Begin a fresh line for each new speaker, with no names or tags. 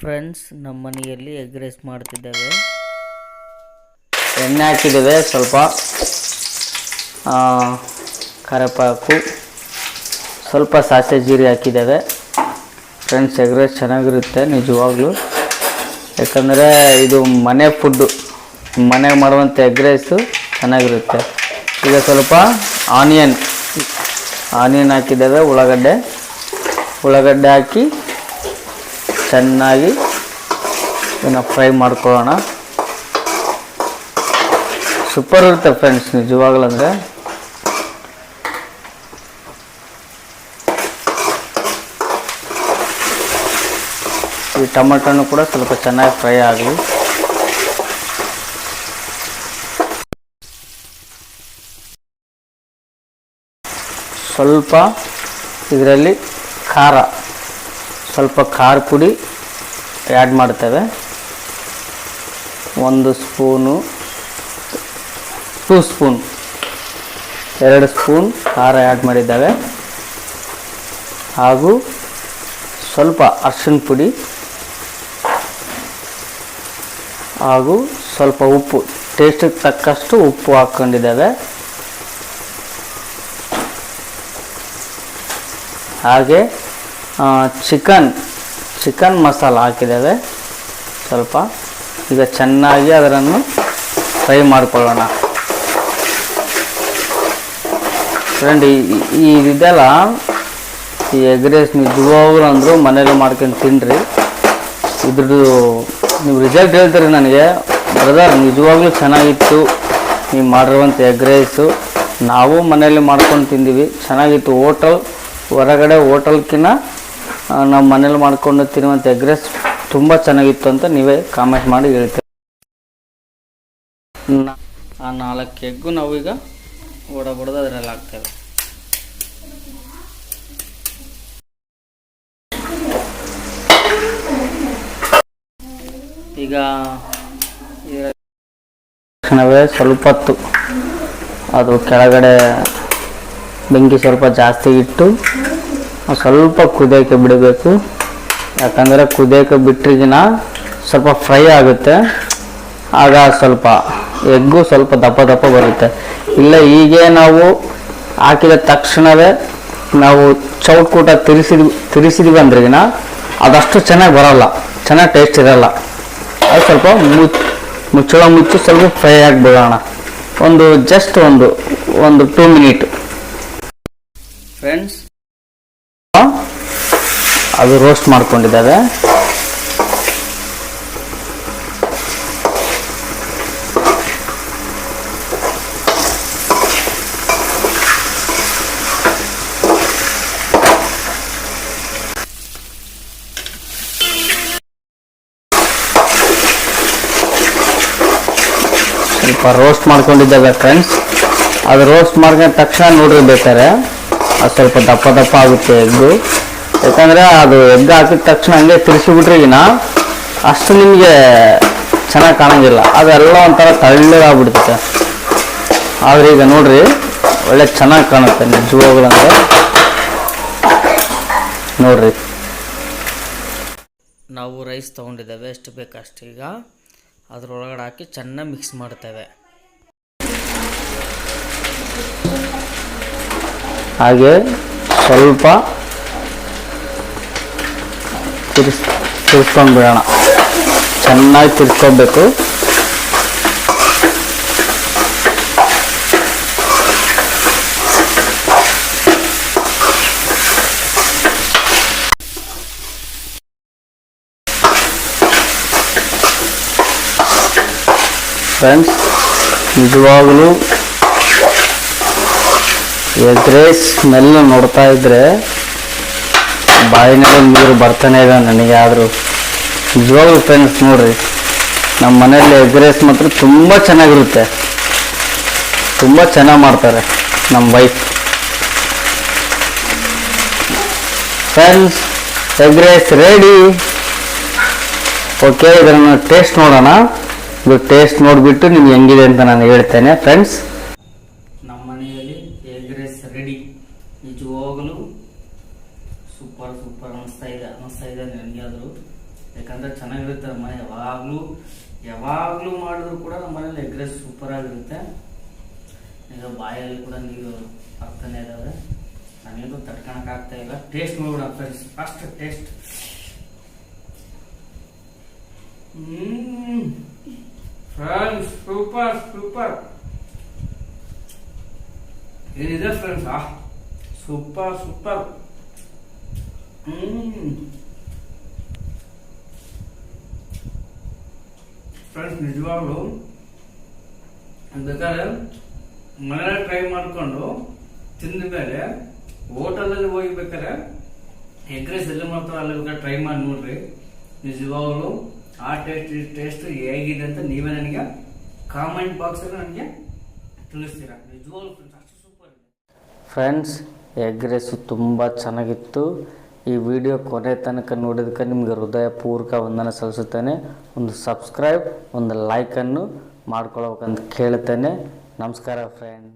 Friends, ನಮ್ಮ ಮನೆಯಲ್ಲಿ egg rice ಮಾಡ್ತಿದ್ದೇವೆ.
ಎಣ್ಣೆ ಹಾಕಿದ್ದೇವೆ, ಸ್ವಲ್ಪ ಕರಿವೇಪಾಕು, ಸ್ವಲ್ಪ ಸಾಸಿವೆ ಜೀರಿಗೆ ಹಾಕಿದ್ದೇವೆ. ಫ್ರೆಂಡ್ಸ್, ಎಗ್ ರೈಸ್ ಚೆನ್ನಾಗಿರುತ್ತೆ ನಿಜವಾಗ್ಲೂ. ಯಾಕಂದರೆ ಇದು ಮನೆ ಫುಡ್ಡು, ಮನೆಗೆ ಮಾಡುವಂಥ ಎಗ್ ರೈಸು ಚೆನ್ನಾಗಿರುತ್ತೆ. ಈಗ ಸ್ವಲ್ಪ ಆನಿಯನ್ ಹಾಕಿದ್ದೇವೆ, ಉಳ್ಳಾಗಡ್ಡೆ ಹಾಕಿ ಚೆನ್ನಾಗಿ ಇದನ್ನು ಫ್ರೈ ಮಾಡ್ಕೊಳ್ಳೋಣ. ಸೂಪರ್ ಇರುತ್ತೆ ಫ್ರೆಂಡ್ಸ್ ನಿಜವಾಗ್ಲೂ. ಅಂದರೆ ಈ ಟೊಮೆಟೊನು ಕೂಡ ಸ್ವಲ್ಪ ಚೆನ್ನಾಗಿ ಫ್ರೈ ಆಗಲಿ. ಸ್ವಲ್ಪ ಇದರಲ್ಲಿ ಸ್ವಲ್ಪ ಖಾರ ಪುಡಿ ಆ್ಯಡ್ ಮಾಡ್ತೇವೆ. 1 ಸ್ಪೂನು, 2 ಸ್ಪೂನ್, 2 ಸ್ಪೂನ್ ಖಾರ ಆ್ಯಡ್ ಮಾಡಿದ್ದಾವೆ. ಹಾಗೂ ಸ್ವಲ್ಪ ಅರಿಶಿನ ಪುಡಿ ಹಾಗೂ ಸ್ವಲ್ಪ ಉಪ್ಪು, ಟೇಸ್ಟಿಗೆ ತಕ್ಕಷ್ಟು ಉಪ್ಪು ಹಾಕ್ಕೊಂಡಿದ್ದೇವೆ. ಹಾಗೆ ಚಿಕನ್ ಮಸಾಲ ಹಾಕಿದ್ದೇವೆ ಸ್ವಲ್ಪ. ಈಗ ಚೆನ್ನಾಗಿ ಅದನ್ನು ಫ್ರೈ ಮಾಡಿಕೊಳ್ಳೋಣ. ಫ್ರೆಂಡ್, ಇದೆಲ್ಲ ಈ ಎಗ್ ರೈಸ್ ನಿಜವಾಗ್ಲೂ ಅಂದರು ಮನೇಲಿ ಮಾಡ್ಕೊಂಡು ತಿನ್ನಿರಿ. ಇದ್ರದ್ದು ನೀವು ರಿಸಲ್ಟ್ ಹೇಳ್ತೀರಿ ನನಗೆ, ಬ್ರದರ್ ನಿಜವಾಗ್ಲೂ ಚೆನ್ನಾಗಿತ್ತು ನೀವು ಮಾಡಿರುವಂಥ ಎಗ್ ರೈಸು. ನಾವು ಮನೆಯಲ್ಲಿ ಮಾಡ್ಕೊಂಡು ತಿಂದೀವಿ, ಚೆನ್ನಾಗಿತ್ತು. ಹೊರಗಡೆ ಹೋಟೆಲ್ಕಿನ್ನ ನಾವು ಮನೇಲಿ ಮಾಡ್ಕೊಂಡು ತಿನ್ನುವಂಥ ಎಗ್ ರೈಸ್ ತುಂಬ ಚೆನ್ನಾಗಿತ್ತು ಅಂತ ನೀವೇ ಕಾಮೆಂಟ್ ಮಾಡಿ ಹೇಳ್ತೀವಿ. ಆ 4 ಎಗ್ಗು ನಾವೀಗ ಹೊಡೆದು ಅದರಲ್ಲಿ ಹಾಕ್ತೇವೆ. ಈಗ ಸ್ವಲ್ಪ ಹೊತ್ತು ಅದು ಕೆಳಗಡೆ ಬೆಂಕಿ ಸ್ವಲ್ಪ ಜಾಸ್ತಿ ಇಟ್ಟು ಸ್ವಲ್ಪ ಕುದಿಯೋಕ್ಕೆ ಬಿಡಬೇಕು. ಯಾಕಂದರೆ ಕುದಿಯೋಕ್ಕೆ ಬಿಟ್ಟರಿಗಿನ ಸ್ವಲ್ಪ ಫ್ರೈ ಆಗುತ್ತೆ, ಆಗ ಸ್ವಲ್ಪ ಎಗ್ಗು ಸ್ವಲ್ಪ ದಪ್ಪ ಬರುತ್ತೆ. ಇಲ್ಲ ಹೀಗೆ ನಾವು ಹಾಕಿದ ತಕ್ಷಣವೇ ನಾವು ಚೌಟ್ಕೂಟ ತಿರಿಸಿದ್ವಿ ಅಂದ್ರಿಗಿನ ಅದಷ್ಟು ಚೆನ್ನಾಗಿ ಬರೋಲ್ಲ, ಚೆನ್ನಾಗಿ ಟೇಸ್ಟ್ ಇರೋಲ್ಲ. ಅದು ಸ್ವಲ್ಪ ಮುಚ್ಚಿ ಸ್ವಲ್ಪ ಫ್ರೈ ಆಗಿಬಿಡೋಣ. ಜಸ್ಟ್ ಒಂದು 2 ಮಿನಿಟ್. ಫ್ರೆಂಡ್ಸ್, ಅದು ರೋಸ್ಟ್ ಮಾಡ್ಕೊಂಡಿದ್ದಾವೆ. ಸ್ವಲ್ಪ ರೋಸ್ಟ್ ಮಾಡ್ಕೊಂಡಿದ್ದಾವೆ ಫ್ರೆಂಡ್ಸ್. ಅದು ರೋಸ್ಟ್ ಮಾಡ್ಕೊಂಡ ತಕ್ಷಣ ನೋಡ್ರಿ ಬೇಕಾರೆ ಅದು ಸ್ವಲ್ಪ ದಪ್ಪ ಆಗುತ್ತೆ ಎಗ್ಗು. ಯಾಕಂದರೆ ಅದು ಎಗ್ ಹಾಕಿದ ತಕ್ಷಣ ಹಂಗೆ ತಿರ್ಸಿಬಿಟ್ರಿಗಿನ ಅಷ್ಟು ನಿಮಗೆ ಚೆನ್ನಾಗಿ ಕಾಣೋಂಗಿಲ್ಲ, ಅದೆಲ್ಲ ಒಂಥರ ತಳ್ಳಗಾಗ್ಬಿಡ್ತೈತೆ. ಆದರೆ ಈಗ ನೋಡ್ರಿ ಒಳ್ಳೆ ಚೆನ್ನಾಗಿ ಕಾಣುತ್ತೆ ನಿಜವಾಗ್ಲೂ. ಅಂದರೆ ನೋಡ್ರಿ,
ನಾವು ರೈಸ್ ತೊಗೊಂಡಿದ್ದೇವೆ ಎಷ್ಟು ಬೇಕಷ್ಟು. ಈಗ ಅದರೊಳಗಡೆ ಹಾಕಿ ಚೆನ್ನಾಗಿ ಮಿಕ್ಸ್ ಮಾಡ್ತೇವೆ.
ಹಾಗೆ ಸ್ವಲ್ಪ ತಿರ್ಸ್ಕೊಂಡು ಬಿಡೋಣ, ಚೆನ್ನಾಗಿ ತಿರ್ಸ್ಕೊಬೇಕು. ಫ್ರೆಂಡ್ಸ್, ನಿಜವಾಗಲೂ ಎಗ್ ರೈಸ್ ಸ್ಮೆಲ್ ನೋಡ್ತಾ ಇದ್ರೆ ಬಾಯಿನಲ್ಲಿ ನೀರು ಬರ್ತಾನೆ ಇದೆ ನನಗೆ. ಆದರೂ ನಿಜವಾಗ್ಲೂ ಫ್ರೆಂಡ್ಸ್ ನೋಡ್ರಿ, ನಮ್ಮ ಮನೆಯಲ್ಲಿ ಎಗ್ ರೈಸ್ ಮಾತ್ರ ತುಂಬ ಚೆನ್ನಾಗಿರುತ್ತೆ, ತುಂಬ ಚೆನ್ನಾಗಿ ಮಾಡ್ತಾರೆ ನಮ್ಮ wife. Friends, egg rice ready. Okay, ಇದನ್ನು ಟೇಸ್ಟ್ ನೋಡೋಣ. ಇದು ಟೇಸ್ಟ್ ನೋಡಿಬಿಟ್ಟು ನಿಮ್ಗೆ ಹೆಂಗಿದೆ ಅಂತ ನಾನು ಹೇಳ್ತೇನೆ. ಫ್ರೆಂಡ್ಸ್,
ನಮ್ಮ ಮನೆಯಲ್ಲಿ ಎಗ್ ರೈಸ್ ರೆಡಿ. ನಿಜವಾಗಲೂ ಸೂಪರ್ ಅನಿಸ್ತಾ ಇದೆ ನನಗೆ. ಆದರೂ ಯಾಕಂದರೆ ಚೆನ್ನಾಗಿರುತ್ತೆ ನಮ್ಮ ಮನೆ ಯಾವಾಗಲೂ ಮಾಡಿದ್ರು ಕೂಡ ನಮ್ಮ ಮನೇಲಿ ಎಗ್ ರೈಸ್ ಸೂಪರಾಗಿರುತ್ತೆ. ಈಗ ಬಾಯಲ್ಲಿ ಕೂಡ ನೀರು ಆಗ್ತಾನೆ ಇದ್ದಾವೆ, ನನಗೇನು ತಡ್ಕೊಳಕ್ಕಾಗ್ತಾ ಇಲ್ಲ. ಟೇಸ್ಟ್ ನೋಡೋಣ friends, first taste. Friends super ಏನಿದೆ ಫ್ರೆಂಡ್ಸ್, ಸೂಪರ್ ಫ್ರೆಂಡ್ಸ್ ನಿಜವಾಗ್ಲೂ ಬೇಕಾದ್ರೆ ಮನೇಲಿ ಟ್ರೈ ಮಾಡಿಕೊಂಡು ತಿಂದ ಮೇಲೆ ಹೋಟೆಲಲ್ಲಿ ಹೋಗ್ಬೇಕಾದ್ರೆ ಎಗ್ ರೈಸ್ ಎಲ್ಲಿ ಮಾಡ್ತಾರೋ ಅಲ್ಲಿ ಬೇಕಾದ್ರೆ ಟ್ರೈ ಮಾಡಿ ನೋಡ್ರಿ. ನಿಜವಾಗ್ಲೂ ಆ ಟೇಸ್ಟ್ ಹೇಗಿದೆ ಅಂತ ನೀವೇ ನನಗೆ ಕಾಮೆಂಟ್ ಬಾಕ್ಸಲ್ಲಿ ನನಗೆ ತಿಳಿಸ್ತೀರಾ. ನಿಜವಾಗ್ಲೂ ಅಷ್ಟು ಸೂಪರ್ ಇದೆ
ಫ್ರೆಂಡ್ಸ್. ಎಗ್ ರೈಸು ತುಂಬ ಚೆನ್ನಾಗಿತ್ತು. ಈ ವಿಡಿಯೋ ಕೊನೆ ತನಕ ನೋಡಿದಕ್ಕೆ ನಿಮಗೆ ಹೃದಯಪೂರ್ವಕ ವಂದನೆ ಸಲ್ಲಿಸುತ್ತೇನೆ. ಒಂದು ಸಬ್ಸ್ಕ್ರೈಬ್, ಒಂದು ಲೈಕನ್ನು ಮಾಡ್ಕೊಳ್ಬೇಕಂತ ಕೇಳ್ತೇನೆ. ನಮಸ್ಕಾರ ಫ್ರೆಂಡ್.